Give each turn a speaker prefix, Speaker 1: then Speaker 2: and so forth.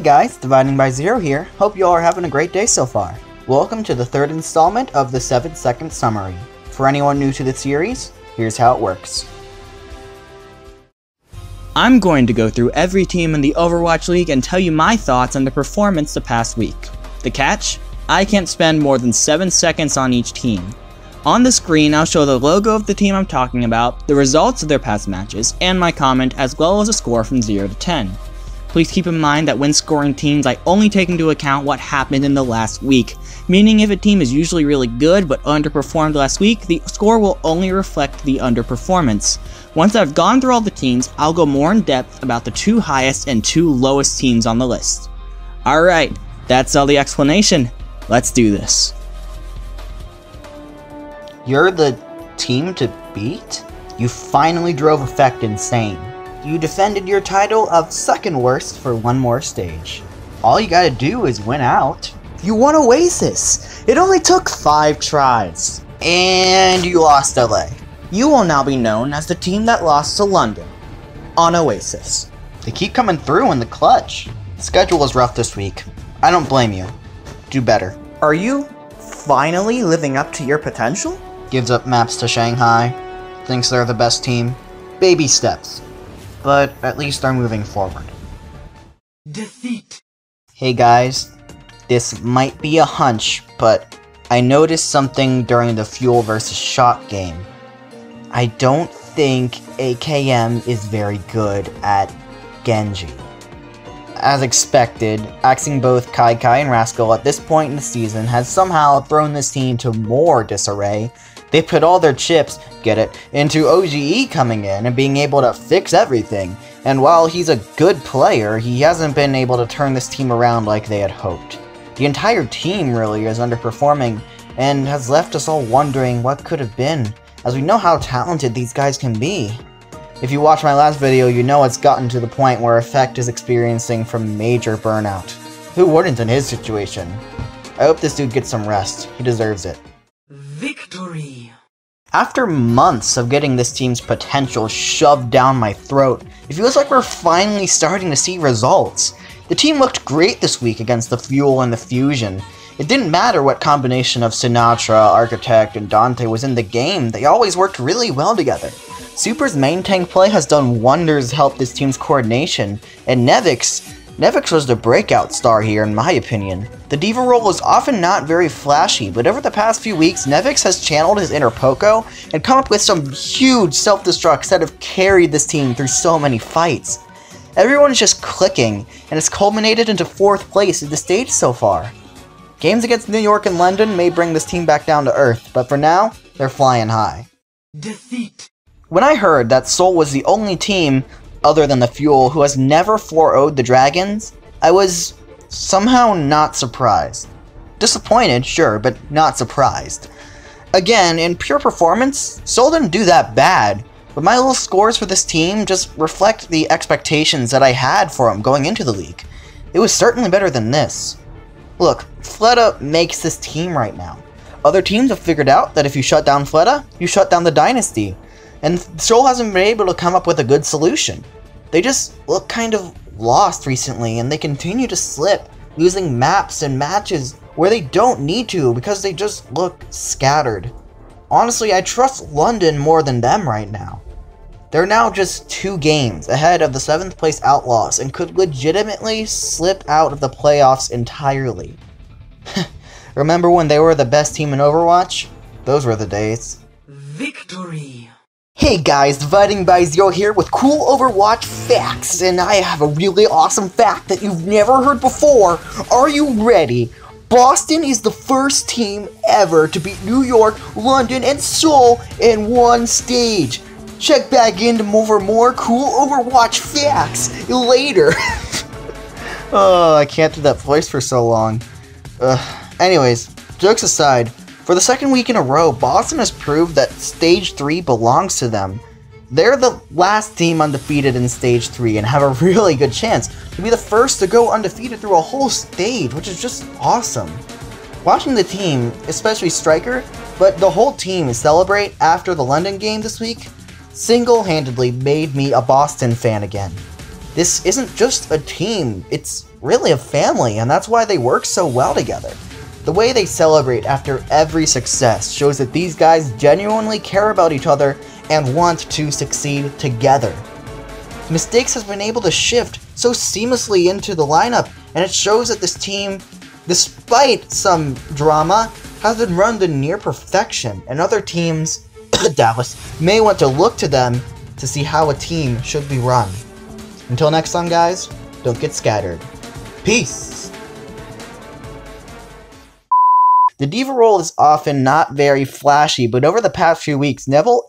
Speaker 1: Hey guys, Dividing by Zero here. Hope you all are having a great day so far. Welcome to the third installment of the 7-second summary. For anyone new to the series, here's how it works.
Speaker 2: I'm going to go through every team in the Overwatch League and tell you my thoughts on the performance the past week. The catch? I can't spend more than 7 seconds on each team. On the screen, I'll show the logo of the team I'm talking about, the results of their past matches, and my comment, as well as a score from 0 to 10. Please keep in mind that when scoring teams, I only take into account what happened in the last week, meaning if a team is usually really good but underperformed last week, the score will only reflect the underperformance. Once I've gone through all the teams, I'll go more in depth about the 2 highest and 2 lowest teams on the list. Alright, that's all the explanation. Let's do this.
Speaker 1: You're the team to beat? You finally drove Effect insane. You defended your title of second worst for one more stage. All you gotta do is win out. You won Oasis! It only took 5 tries. And you lost LA. You will now be known as the team that lost to London on Oasis. They keep coming through in the clutch. The schedule was rough this week. I don't blame you. Do better. Are you finally living up to your potential? Gives up maps to Shanghai. Thinks they're the best team. Baby steps. But at least they're moving forward.
Speaker 3: Defeat.
Speaker 1: Hey guys, this might be a hunch, but I noticed something during the Fuel vs. Shot game. I don't think AKM is very good at Genji. As expected, axing both Kai and Rascal at this point in the season has somehow thrown this team to more disarray. They put all their chips, get it, into OGE coming in and being able to fix everything. And while he's a good player, he hasn't been able to turn this team around like they had hoped. The entire team really is underperforming and has left us all wondering what could have been, as we know how talented these guys can be. If you watched my last video, you know it's gotten to the point where Effect is experiencing from major burnout. Who wouldn't in his situation? I hope this dude gets some rest. He deserves it.
Speaker 3: Victory.
Speaker 1: After months of getting this team's potential shoved down my throat, it feels like we're finally starting to see results. The team looked great this week against the Fuel and the Fusion. It didn't matter what combination of Sinatra, Architect, and Dante was in the game, they always worked really well together. Super's main tank play has done wonders to help this team's coordination, and Nevix was the breakout star here in my opinion. The diva role is often not very flashy, but over the past few weeks, Nevix has channeled his inner Poco and come up with some huge self-destructs that have carried this team through so many fights. Everyone's just clicking, and it's culminated into 4th place in the stage so far. Games against New York and London may bring this team back down to earth, but for now, they're flying high.
Speaker 3: Defeat.
Speaker 1: When I heard that Seoul was the only team, other than the Fuel, who has never 4-0'd the Dragons, I was somehow not surprised. Disappointed, sure, but not surprised. Again, in pure performance, Seoul didn't do that bad, but my little scores for this team just reflect the expectations that I had for them going into the league. It was certainly better than this. Look, Fleta makes this team right now. Other teams have figured out that if you shut down Fleta, you shut down the dynasty. And Seoul hasn't been able to come up with a good solution. They just look kind of lost recently, and they continue to slip, losing maps and matches where they don't need to because they just look scattered. Honestly, I trust London more than them right now. They're now just 2 games ahead of the 7th place Outlaws and could legitimately slip out of the playoffs entirely. Remember when they were the best team in Overwatch? Those were the days.
Speaker 3: Victory.
Speaker 1: Hey guys, Dividing by Zero here with cool Overwatch facts, and I have a really awesome fact that you've never heard before. Are you ready? Boston is the first team ever to beat New York, London, and Seoul in one stage. Check back in for more cool Overwatch facts later. Oh, I can't do that voice for so long. Anyways, jokes aside, for the 2nd week in a row, Boston has proved that Stage 3 belongs to them. They're the last team undefeated in Stage 3 and have a really good chance to be the first to go undefeated through a whole stage, which is just awesome. Watching the team, especially Striker, but the whole team celebrate after the London game this week, single-handedly made me a Boston fan again. This isn't just a team, it's really a family, and that's why they work so well together. The way they celebrate after every success shows that these guys genuinely care about each other and want to succeed together. Mistakes has been able to shift so seamlessly into the lineup, and it shows that this team, despite some drama, has been run to near perfection, and other teams, Dallas, may want to look to them to see how a team should be run. Until next time, guys, don't get scattered. Peace! The diva role is often not very flashy, but over the past few weeks, Neville